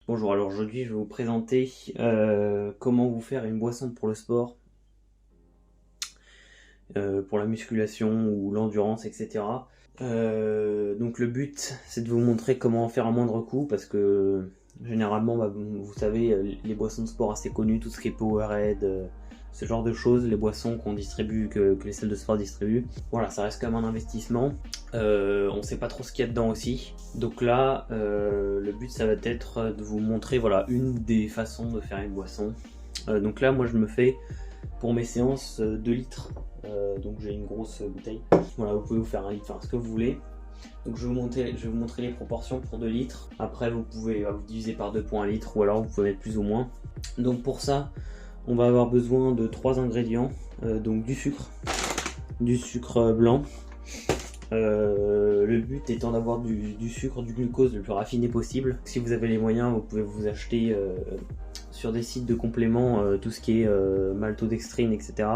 Bonjour, alors aujourd'hui je vais vous présenter comment vous faire une boisson pour le sport, pour la musculation ou l'endurance, etc. Donc le but c'est de vous montrer comment en faire à moindre coût parce que généralement vous savez les boissons de sport assez connues, tout ce qui est Powerade, ce genre de choses, les boissons qu'on distribue, que les salles de sport distribuent, voilà, ça reste quand même un investissement. On sait pas trop ce qu'il y a dedans aussi, donc là le but ça va être de vous montrer voilà une des façons de faire une boisson. Donc là moi je me fais pour mes séances 2 litres, donc j'ai une grosse bouteille, voilà, vous pouvez vous faire 1 litre, enfin ce que vous voulez. Donc je vais vous montrer les proportions pour 2 litres, après vous pouvez vous diviser par 2 pour 1 litre ou alors vous pouvez mettre plus ou moins. Donc pour ça on va avoir besoin de 3 ingrédients, donc du sucre blanc. Le but étant d'avoir du sucre, du glucose le plus raffiné possible. Si vous avez les moyens, vous pouvez vous acheter sur des sites de compléments tout ce qui est maltodextrine, etc.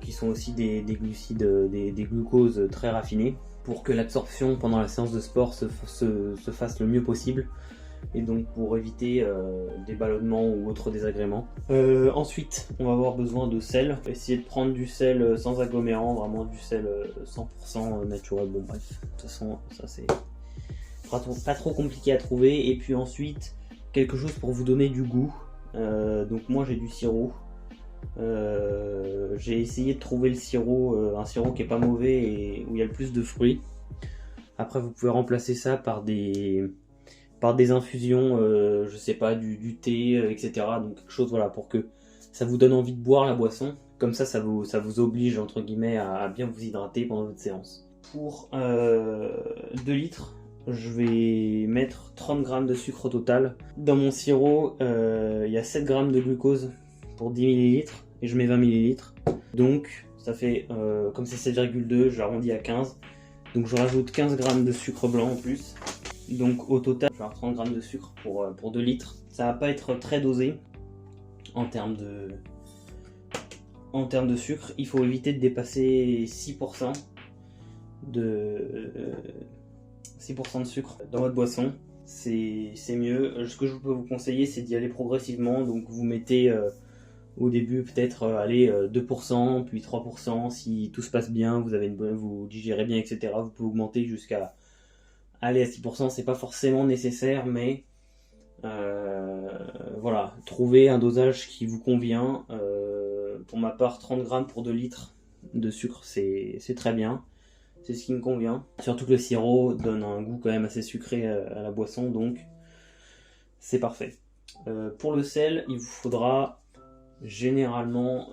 Qui sont aussi des glucides, des glucoses très raffinés, pour que l'absorption pendant la séance de sport se fasse le mieux possible, et donc pour éviter des ballonnements ou autres désagréments. Ensuite on va avoir besoin de sel. Essayez de prendre du sel sans agglomérant, vraiment du sel 100% naturel. Bon bref, de toute façon ça c'est pas trop compliqué à trouver. Et puis ensuite quelque chose pour vous donner du goût. Donc moi j'ai du sirop. J'ai essayé de trouver le sirop, un sirop qui est pas mauvais et où il y a le plus de fruits. Après vous pouvez remplacer ça par des infusions, je sais pas, du thé, etc. Donc quelque chose voilà pour que ça vous donne envie de boire la boisson. Comme ça vous oblige entre guillemets à bien vous hydrater pendant votre séance. Pour 2 litres, je vais mettre 30 g de sucre au total. Dans mon sirop, il y a 7 g de glucose pour 10 ml et je mets 20 ml. Donc ça fait, comme c'est 7,2, j'arrondis à 15. Donc je rajoute 15 g de sucre blanc en plus. Donc au total, je vais avoir 30 g de sucre pour 2 litres. Ça va pas être très dosé en termes de sucre. Il faut éviter de dépasser 6% de sucre dans votre boisson. C'est mieux. Ce que je peux vous conseiller, c'est d'y aller progressivement. Donc vous mettez au début peut-être 2%, puis 3%. Si tout se passe bien, vous digérez bien, etc. Vous pouvez augmenter jusqu'à aller à 6%. C'est pas forcément nécessaire, mais voilà, trouvez un dosage qui vous convient. Pour ma part, 30 g pour 2 litres de sucre, c'est très bien. C'est ce qui me convient. Surtout que le sirop donne un goût quand même assez sucré à la boisson, donc c'est parfait. Pour le sel, il vous faudra généralement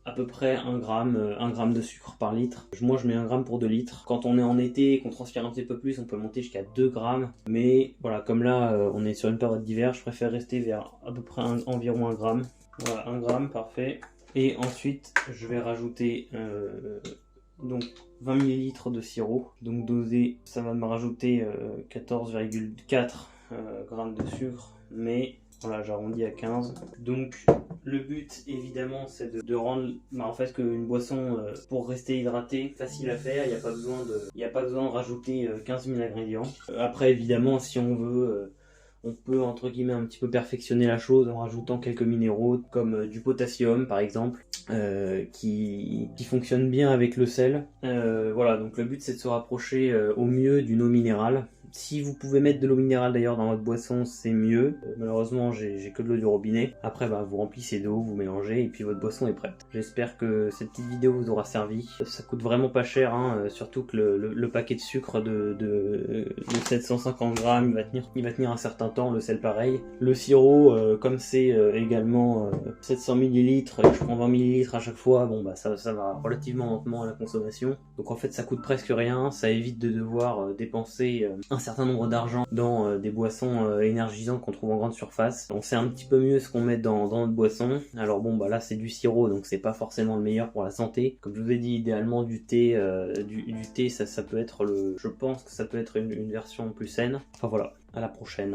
à peu près 1 gramme de sucre par litre. Moi je mets 1 gramme pour 2 litres. Quand on est en été et qu'on transpire un petit peu plus, on peut monter jusqu'à 2 grammes. Mais voilà, comme là on est sur une période d'hiver, je préfère rester vers à peu près environ 1 gramme. Voilà, 1 gramme, parfait. Et ensuite je vais rajouter donc 20 ml de sirop. Donc dosé, ça va me rajouter 14,4 grammes de sucre. Mais voilà, j'arrondis à 15. Donc le but évidemment c'est de rendre en fait qu'une boisson pour rester hydraté, facile à faire. Il n'y a pas besoin de rajouter 15 000 ingrédients. Après évidemment si on veut, on peut entre guillemets un petit peu perfectionner la chose en rajoutant quelques minéraux comme du potassium par exemple, qui fonctionne bien avec le sel. Voilà, donc le but c'est de se rapprocher au mieux d'une eau minérale. Si vous pouvez mettre de l'eau minérale d'ailleurs dans votre boisson, c'est mieux. Malheureusement, j'ai que de l'eau du robinet. Après, vous remplissez d'eau, vous mélangez et puis votre boisson est prête. J'espère que cette petite vidéo vous aura servi. Ça coûte vraiment pas cher, hein, surtout que le paquet de sucre de 750 grammes, il va tenir un certain temps, le sel pareil. Le sirop, comme c'est également 700 ml et que je prends 20 ml à chaque fois, ça va relativement lentement à la consommation. Donc en fait, ça coûte presque rien, ça évite de devoir dépenser un certain nombre d'argent dans des boissons énergisantes qu'on trouve en grande surface. On sait un petit peu mieux ce qu'on met dans notre boisson. Alors là c'est du sirop, donc c'est pas forcément le meilleur pour la santé. Comme je vous ai dit, idéalement du thé, ça peut être je pense que ça peut être une version plus saine. Enfin voilà, à la prochaine.